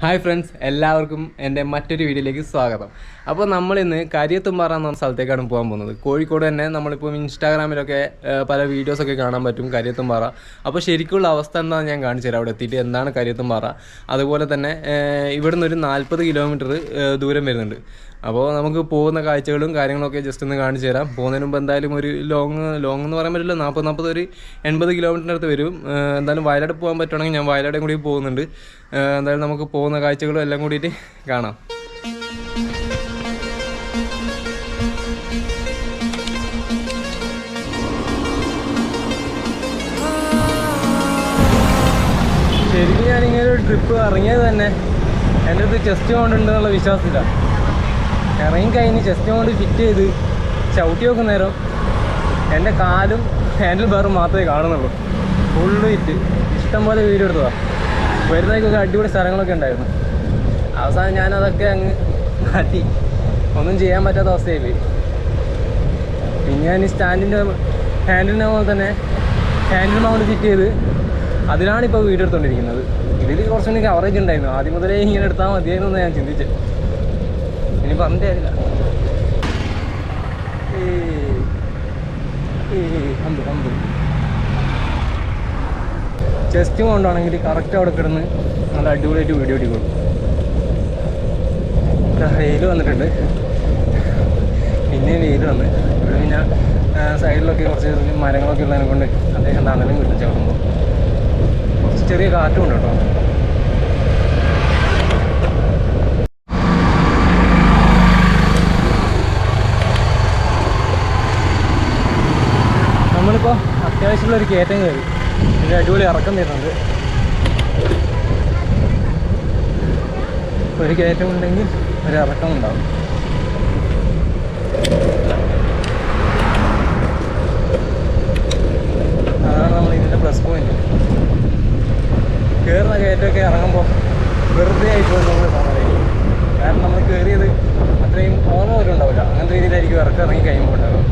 Hi friends, എല്ലാവർക്കും എൻ്റെ മറ്റൊരു വീഡിയോയിലേക്ക് സ്വാഗതം. അപ്പോൾ നമ്മളിന്ന് കരിയത്തുംപാറ എന്ന സ്ഥലത്തേക്കാണ് പോകാൻ പോകുന്നത്. കോഴിക്കോട് തന്നെ നമ്മളിപ്പോൾ ഇൻസ്റ്റാഗ്രാമിലൊക്കെ പല വീഡിയോസൊക്കെ കാണാൻ പറ്റും കരിയത്തുംപാറ. അപ്പോൾ ശരിക്കുള്ള അവസ്ഥ എന്താണെന്ന് ഞാൻ കാണിച്ചു തരാം. അവിടെ എത്തിയിട്ട് എന്താണ് കരിയത്തുംപാറ. അതുപോലെ തന്നെ ഇവിടുന്ന് ഒരു 40 കിലോമീറ്റർ ദൂരം വരുന്നുണ്ട്. അപ്പോൾ നമുക്ക് പോകുന്ന കാഴ്ചകളും കാര്യങ്ങളൊക്കെ ജസ്റ്റ് ഒന്ന് കാണിച്ചു തരാം. പോകുന്നതിന് മുമ്പ് എന്തായാലും ഒരു ലോങ് എന്ന് പറയാൻ പറ്റില്ല, 40 ഒരു 80 കിലോമീറ്ററിൻ്റെ അടുത്ത് വരും. എന്തായാലും വയനാട് പോകാൻ പറ്റുവാണെങ്കിൽ ഞാൻ വയനാടും കൂടി പോകുന്നുണ്ട്. എന്തായാലും നമുക്ക് പോകുന്ന കാഴ്ചകളും എല്ലാം കൂടിയിട്ട് കാണാം. ശരിക്കും ഞാനിങ്ങനെ ഒരു ട്രിപ്പ് ഇറങ്ങിയത് തന്നെ എൻ്റെ അടുത്ത് ചെസ്റ്റ് മൗണ്ട് ഉണ്ടെന്നുള്ള വിശ്വാസത്തില്ല. ഇറങ്ങിക്കഴിഞ്ഞ് ചെസ്റ്റ് മൗണ്ട് ഫിറ്റ് ചെയ്ത് ചവിട്ടി വെക്കുന്ന നേരം എൻ്റെ കാലും ഹാൻഡിൽ ബാറും മാത്രമേ കാണുന്നുള്ളൂ. Full fit. ഇഷ്ടംപോലെ വീഡിയോ എടുത്തതാണ്. വരുന്നതൊക്കെ അടിപൊളി സ്ഥലങ്ങളൊക്കെ ഉണ്ടായിരുന്നു. അവസാനം ഞാനതൊക്കെ അങ്ങ് മാറ്റി, ഒന്നും ചെയ്യാൻ പറ്റാത്ത അവസ്ഥയായി. പിന്നെ ഞാൻ ഈ സ്റ്റാൻഡിൻ്റെ ഹാൻഡിലിനെ പോലെ തന്നെ ഹാൻഡിൽ മൗണ്ട് ഫിറ്റ് ചെയ്ത് അതിലാണിപ്പോൾ വീഡിയോ എടുത്തുകൊണ്ടിരിക്കുന്നത്. ഇതിൽ കുറച്ചുകൂടി കവറേജ് ഉണ്ടായിരുന്നു. ആദ്യം മുതലേ ഇങ്ങനെ എടുത്താൽ മതിയായിരുന്നു ഞാൻ ചിന്തിച്ചത്. ഇനി പറഞ്ഞിട്ട് കാര്യമില്ല. ചെസ്റ്റ് കൊണ്ടാണെങ്കിൽ കറക്റ്റ് അവിടെ കിടന്ന് നല്ല അടിപൊളിയായിട്ട് വീഡിയോ എടുക്കും. വെയിൽ വന്നിട്ടുണ്ട്, പിന്നെ വെയിൽ വന്ന് ഇവിടെ പിന്നെ സൈഡിലൊക്കെ കുറച്ച് മരങ്ങളൊക്കെ ഉള്ളതിനെ കൊണ്ട് അദ്ദേഹം തണലും കിട്ടും. ചവിടുമ്പോൾ കുറച്ച് ചെറിയ കാറ്റും ഉണ്ട് കേട്ടോ. നമ്മളിപ്പോൾ അത്യാവശ്യമുള്ളൊരു കയറ്റം കയറി. ഇതിൻ്റെ അടിപൊളി ഇറക്കം തരുന്നുണ്ട്. ഒരു കയറ്റം ഉണ്ടെങ്കിൽ ഒരു ഇറക്കം ഉണ്ടാവും. അതാണ് നമ്മൾ ഇതിൻ്റെ പ്ലസ് പോയിന്റ്. കയറുന്ന കയറ്റമൊക്കെ ഇറങ്ങുമ്പോൾ വെറുതെ ആയിട്ട് നമ്മൾ സമയം. കാരണം നമ്മൾ കയറിയത് അത്രയും ഓർമ്മ പോലും ഉണ്ടാവില്ല. അങ്ങനത്തെ രീതിയിലായിരിക്കും ഇറക്കം ഇറങ്ങി കഴിയുമ്പോൾ ഉണ്ടാകും.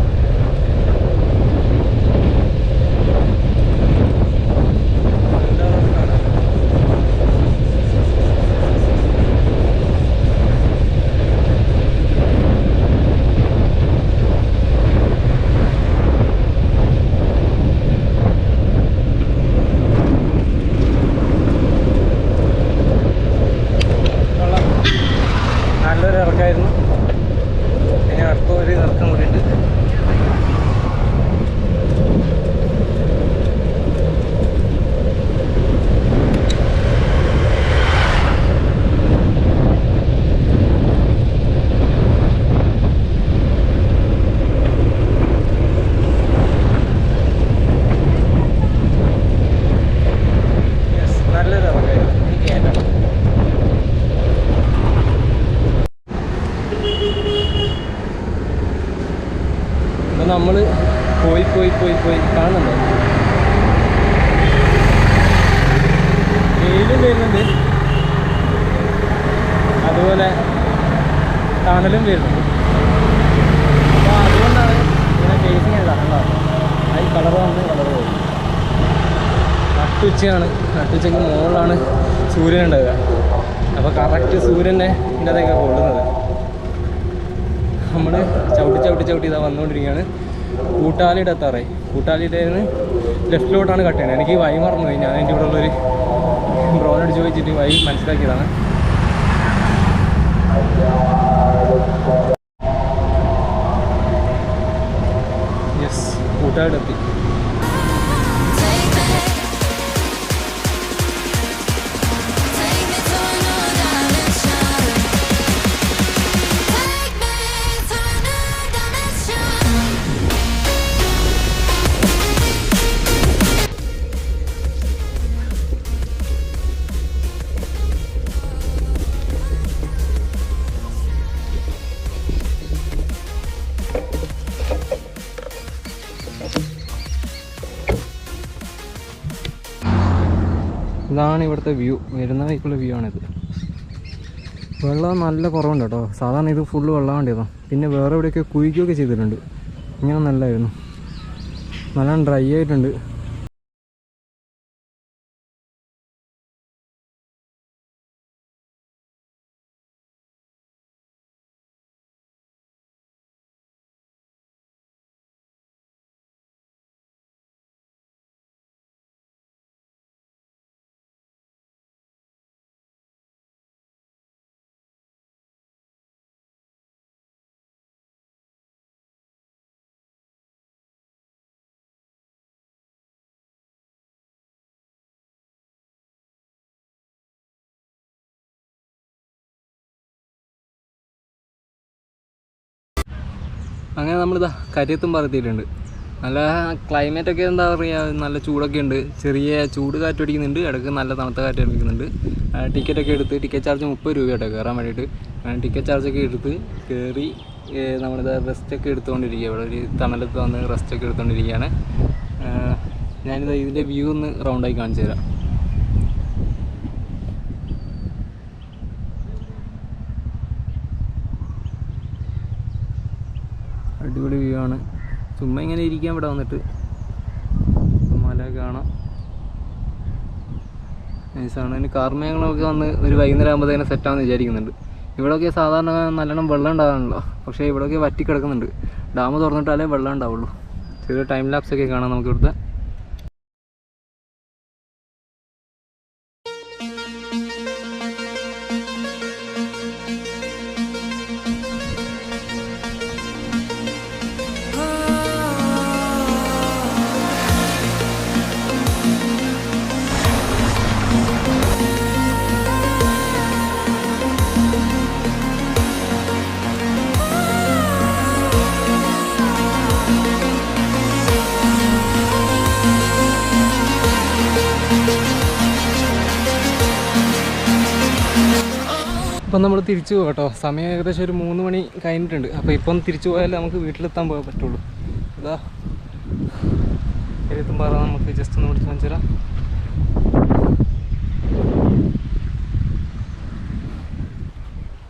നല്ലൊരു ഇറക്കമായിരുന്നു. ഇനി അടുത്ത ഒരു ഇറക്കം കൂടിയിട്ട് നല്ലൊരു ഇറക്കമായിരുന്നു. എനിക്ക് കേട്ടോ നമ്മൾ പോയി കാണുന്നുണ്ടോ? വെയിലും വരുന്നുണ്ട്, അതുപോലെ തണലും വരുന്നുണ്ട്. അപ്പോൾ അതുകൊണ്ടാണ് ഇങ്ങനെ ഫേസിങ് കാണുന്നത്. ആ ഈ കളർ വന്ന് കളർ പോയി. നട്ടുച്ചയ്ക്ക് മുകളിലാണ് സൂര്യൻ ഉണ്ടാവുക. അപ്പോൾ കറക്റ്റ് സൂര്യനെ ഇതിൻ്റെ അതൊക്കെ കൊള്ളുന്നത്. നമ്മൾ ചവിട്ടി ഇതാ വന്നുകൊണ്ടിരിക്കുകയാണ്. കൂട്ടാലിയുടെ എത്താറായി. കൂട്ടാലിയുടെ ലെഫ്റ്റിലോട്ടാണ് കട്ട് ചെയ്യുന്നത്. എനിക്ക് വഴി മറന്നു പോയി. ഞാൻ എൻ്റെ ഇവിടെ ഉള്ളൊരു ബ്രോനോട് ചോദിച്ചിട്ട് വഴി മനസ്സിലാക്കിയതാണ്. യെസ്, കൂട്ടാലിയുടെ എത്തി. ഇതാണ് ഇവിടുത്തെ വ്യൂ. വരുന്ന വഴിക്കുള്ള വ്യൂ ആണിത്. വെള്ളം നല്ല കുറവുണ്ട് കേട്ടോ. സാധാരണ ഇത് ഫുള്ള് വെള്ളം വേണ്ടിയതാണ്. പിന്നെ വേറെ എവിടെയൊക്കെ കുഴിക്കുകയൊക്കെ ചെയ്തിട്ടുണ്ട്. ഇങ്ങനെ നല്ലതായിരുന്നു. നല്ല ഡ്രൈ ആയിട്ടുണ്ട്. അങ്ങനെ നമ്മളിതാ കരിയത്തുംപാറ എത്തിയിട്ടുണ്ട്. നല്ല ക്ലൈമറ്റൊക്കെ എന്താ പറയുക, നല്ല ചൂടൊക്കെ ഉണ്ട്, ചെറിയ ചൂട് കാറ്റ് അടിക്കുന്നുണ്ട്, ഇടയ്ക്ക് നല്ല തണുത്ത കാറ്റ് അടിക്കുന്നുണ്ട്. ടിക്കറ്റൊക്കെ എടുത്ത്, ടിക്കറ്റ് ചാർജ് 30 രൂപ കേട്ടോ കയറാൻ വേണ്ടിയിട്ട്. ടിക്കറ്റ് ചാർജൊക്കെ എടുത്ത് കയറി നമ്മളിത് റെസ്റ്റൊക്കെ എടുത്തുകൊണ്ടിരിക്കുക. ഇവിടെ ഒരു തണലത്ത് വന്ന് റെസ്റ്റൊക്കെ എടുത്തുകൊണ്ടിരിക്കുകയാണ്. ഞാനിത് ഇതിൻ്റെ വ്യൂ ഒന്ന് റൗണ്ടായി കാണിച്ചു തരാം. അടിപൊളി വ്യൂ ആണ്. ചുമ്മാ ഇങ്ങനെ ഇരിക്കാൻ ഇവിടെ വന്നിട്ട് മല കാണാം, നൈസാണ്. ഇനി കാർമേഘങ്ങളൊക്കെ വന്ന് ഒരു വൈകുന്നേരം ആകുമ്പോൾ തന്നെ സെറ്റാണെന്ന് വിചാരിക്കുന്നുണ്ട്. ഇവിടെയൊക്കെ സാധാരണ നല്ലോണം വെള്ളം ഉണ്ടാകാണല്ലോ, പക്ഷേ ഇവിടെയൊക്കെ വറ്റി കിടക്കുന്നുണ്ട്. ഡാം തുറന്നിട്ടാലേ വെള്ളം ഉണ്ടാവുള്ളൂ. ചെറിയ ടൈം ലാപ്സൊക്കെ കാണാം നമുക്ക് ഇവിടുത്തെ. ഇപ്പം നമ്മൾ തിരിച്ചു പോകും കേട്ടോ. സമയം ഏകദേശം ഒരു 3 മണി കഴിഞ്ഞിട്ടുണ്ട്. അപ്പോൾ ഇപ്പം തിരിച്ചു പോയാലേ നമുക്ക് വീട്ടിലെത്താൻ പോകാൻ പറ്റുള്ളൂ. ഇതാ കരിയത്തുംപാറ നമുക്ക് ജസ്റ്റ് ഒന്ന് വിളിച്ച് കാണിച്ചു തരാം.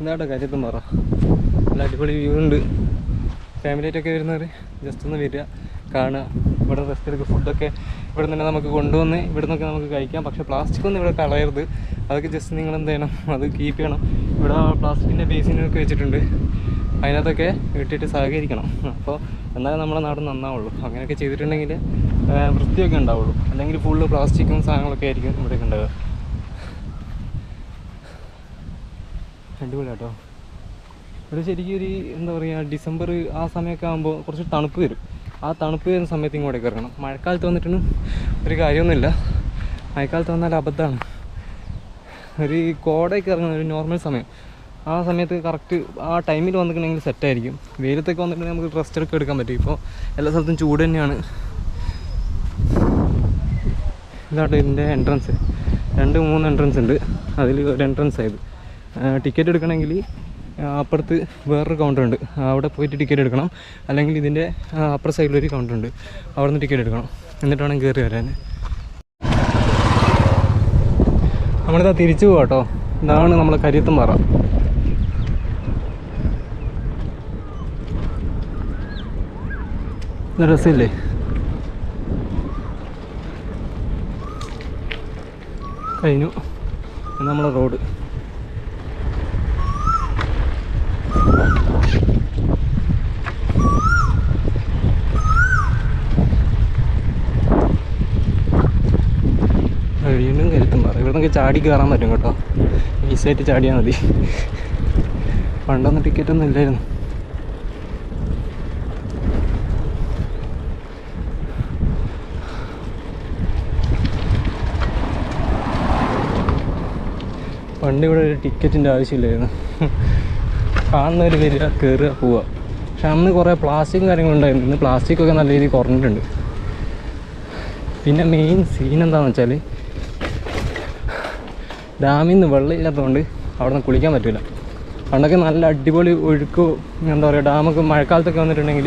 ഇതാട്ടോ കരിയത്തുംപാറ. നല്ല അടിപൊളി വ്യൂ ഉണ്ട്. ഫാമിലിയായിട്ടൊക്കെ വരുന്നവർ ജസ്റ്റ് ഒന്ന് വരിക, കാണുക, ഇവിടെ റെസ്റ്റ് എടുക്കുക. ഫുഡൊക്കെ ഇവിടെ തന്നെ നമുക്ക് കൊണ്ടുവന്ന് ഇവിടെ നിന്നൊക്കെ നമുക്ക് കഴിക്കാം. പക്ഷേ പ്ലാസ്റ്റിക് ഒന്നും ഇവിടെ കളയരുത്. അതൊക്കെ ജസ്റ്റ് നിങ്ങൾ എന്ത് ചെയ്യണം, അത് കീപ്പ് ചെയ്യണം. ഇവിടെ പ്ലാസ്റ്റിക്കിൻ്റെ ബേസിനൊക്കെ വെച്ചിട്ടുണ്ട്, അതിനകത്തൊക്കെ ഇട്ടിട്ട് സഹകരിക്കണം. അപ്പോൾ എന്നാലും നമ്മുടെ നാട് നന്നാവുള്ളൂ. അങ്ങനെയൊക്കെ ചെയ്തിട്ടുണ്ടെങ്കിൽ വൃത്തിയൊക്കെ ഉണ്ടാവുള്ളൂ. അല്ലെങ്കിൽ ഫുള്ള് പ്ലാസ്റ്റിക്കും സാധനങ്ങളൊക്കെ ആയിരിക്കും ഇവിടെയൊക്കെ ഉണ്ടാവുക. അടിപൊളി കേട്ടോ. ഇവിടെ ശരിക്കും ഒരു എന്താ പറയുക, ഡിസംബർ ആ സമയമൊക്കെ ആകുമ്പോൾ കുറച്ച് തണുപ്പ് വരും. ആ തണുപ്പ് വരുന്ന സമയത്ത് ഇങ്ങോട്ടേക്ക് ഇറങ്ങണം. മഴക്കാലത്ത് വന്നിട്ടൊന്നും ഒരു കാര്യമൊന്നുമില്ല. മഴക്കാലത്ത് വന്നാൽ അബദ്ധമാണ്. ഒരു കോടയൊക്കെ ഇറങ്ങുന്ന ഒരു നോർമൽ സമയം, ആ സമയത്ത് കറക്റ്റ് ആ ടൈമിൽ വന്നിട്ടുണ്ടെങ്കിൽ സെറ്റായിരിക്കും. വെയിലത്തൊക്കെ വന്നിട്ടുണ്ടെങ്കിൽ നമുക്ക് റെസ്റ്റ് ഒക്കെ എടുക്കാൻ പറ്റും. ഇപ്പോൾ എല്ലാ സ്ഥലത്തും ചൂട് തന്നെയാണ്. ഇതാട്ടോ ഇതിൻ്റെ എൻട്രൻസ്. 2-3 എൻട്രൻസ് ഉണ്ട്. അതിൽ ഒരു എൻട്രൻസ് ആയത്. ടിക്കറ്റ് എടുക്കണമെങ്കിൽ അപ്പുറത്ത് വേറൊരു കൗണ്ടറുണ്ട്, അവിടെ പോയിട്ട് ടിക്കറ്റ് എടുക്കണം. അല്ലെങ്കിൽ ഇതിൻ്റെ അപ്പുറ സൈഡിലൊരു കൗണ്ടറുണ്ട്, അവിടെ നിന്ന് ടിക്കറ്റ് എടുക്കണം. എന്നിട്ട് വേണം കയറി വരാൻ. നമ്മളിതാ തിരിച്ചു പോകാം കേട്ടോ. ഇതാണ് നമ്മളെ കരിയത്തുംപാറ. രസമില്ലേ? കഴിഞ്ഞു നമ്മളെ റോഡ്. വീണ്ടും കരിയത്തുംപാറ. ഇവിടെ നിന്നൊക്കെ ചാടി കയറാൻ പറ്റും കേട്ടോ. ഈസിയായിട്ട് ചാടിയാൽ മതി. പണ്ടൊന്നും ടിക്കറ്റൊന്നും ഇല്ലായിരുന്നു. പണ്ട് ഇവിടെ ഒരു ടിക്കറ്റിൻ്റെ ആവശ്യമില്ലായിരുന്നു. കാണുന്നവർ വരിക, കയറുക, പോവുക. പക്ഷെ അന്ന് കുറേ പ്ലാസ്റ്റിക്കും കാര്യങ്ങളുണ്ടായിരുന്നു. ഇന്ന് പ്ലാസ്റ്റിക്കൊക്കെ നല്ല രീതിയിൽ കുറഞ്ഞിട്ടുണ്ട്. പിന്നെ മെയിൻ സീൻ എന്താണെന്ന് വെച്ചാൽ, ഡാമിൽ നിന്ന് വെള്ളമില്ലാത്തതുകൊണ്ട് അവിടെ നിന്ന് കുളിക്കാൻ പറ്റില്ല. പണ്ടൊക്കെ നല്ല അടിപൊളി ഒഴുക്ക്, എന്താ പറയുക, ഡാമൊക്കെ മഴക്കാലത്തൊക്കെ വന്നിട്ടുണ്ടെങ്കിൽ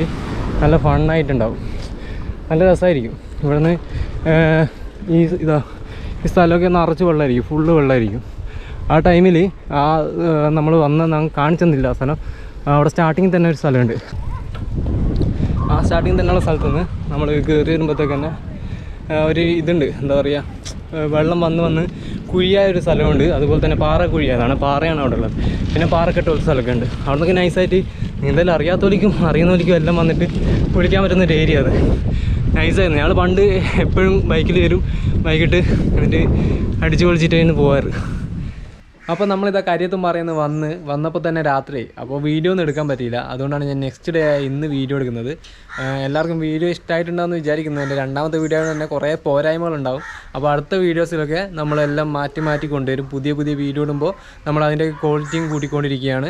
നല്ല ഫണ്ണായിട്ടുണ്ടാവും, നല്ല രസമായിരിക്കും. ഇവിടെ നിന്ന് ഈ സ്ഥലമൊക്കെ നിറച്ച് വെള്ളമായിരിക്കും, ഫുള്ള് വെള്ളമായിരിക്കും. ആ ടൈമിൽ നമ്മൾ കാണിച്ചെന്നില്ല ആ സ്ഥലം. അവിടെ സ്റ്റാർട്ടിങ്ങിൽ തന്നെ ഒരു സ്ഥലമുണ്ട്. ആ സ്റ്റാർട്ടിങ്ങിൽ തന്നെയുള്ള സ്ഥലത്ത് നിന്ന് നമ്മൾ കയറി വരുമ്പോഴത്തേക്ക് തന്നെ ഒരു ഇതുണ്ട്, എന്താ പറയുക, വെള്ളം വന്ന് കുഴിയായൊരു സ്ഥലമുണ്ട്. അതുപോലെ തന്നെ പാറ കുഴിയായതാണ്, പാറയാണ് അവിടെ ഉള്ളത്. പിന്നെ പാറക്കെട്ട് ഒരു സ്ഥലമൊക്കെ ഉണ്ട്. അവിടെ നിന്നൊക്കെ നൈസായിട്ട് നീന്തൽ അറിയാത്തവരിക്കും അറിയുന്നവരിക്കും എല്ലാം വന്നിട്ട് കുളിക്കാൻ പറ്റുന്നൊരു ഏരിയ അത്. നൈസായിരുന്നു. ഞങ്ങൾ പണ്ട് എപ്പോഴും ബൈക്കിൽ വരും, ബൈക്കിട്ട് എന്നിട്ട് അടിച്ച് പൊളിച്ചിട്ടായിരുന്നു പോകാറ്. അപ്പോൾ നമ്മളിതാ കാര്യത്തും പറയുന്നത് വന്നപ്പോൾ തന്നെ രാത്രി, അപ്പോൾ വീഡിയോ ഒന്നും എടുക്കാൻ പറ്റിയില്ല. അതുകൊണ്ടാണ് ഞാൻ നെക്സ്റ്റ് ഡേ ഇന്ന് വീഡിയോ എടുക്കുന്നത്. എല്ലാവർക്കും വീഡിയോ ഇഷ്ടമായിട്ടുണ്ടാകുമെന്ന് വിചാരിക്കുന്നു. എൻ്റെ രണ്ടാമത്തെ വീഡിയോ തന്നെ കുറേ പോരായ്മകളുണ്ടാവും. അപ്പോൾ അടുത്ത വീഡിയോസിലൊക്കെ നമ്മളെല്ലാം മാറ്റി കൊണ്ടുവരും. പുതിയ വീഡിയോ ഇടുമ്പോൾ നമ്മൾ അതിൻ്റെ ക്വാളിറ്റിയും കൂട്ടിക്കൊണ്ടിരിക്കുകയാണ്,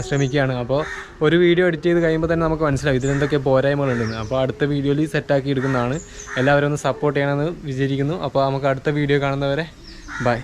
ശ്രമിക്കുകയാണ്. അപ്പോൾ ഒരു വീഡിയോ എഡിറ്റ് ചെയ്ത് കഴിയുമ്പോൾ തന്നെ നമുക്ക് മനസ്സിലാവും ഇതിലെന്തൊക്കെ പോരായ്മകളുണ്ടെന്ന്. അപ്പോൾ അടുത്ത വീഡിയോയിൽ സെറ്റാക്കി എടുക്കുന്നതാണ്. എല്ലാവരും ഒന്ന് സപ്പോർട്ട് ചെയ്യണമെന്ന് വിചാരിക്കുന്നു. അപ്പോൾ നമുക്ക് അടുത്ത വീഡിയോ കാണുന്നവരെ ബൈ.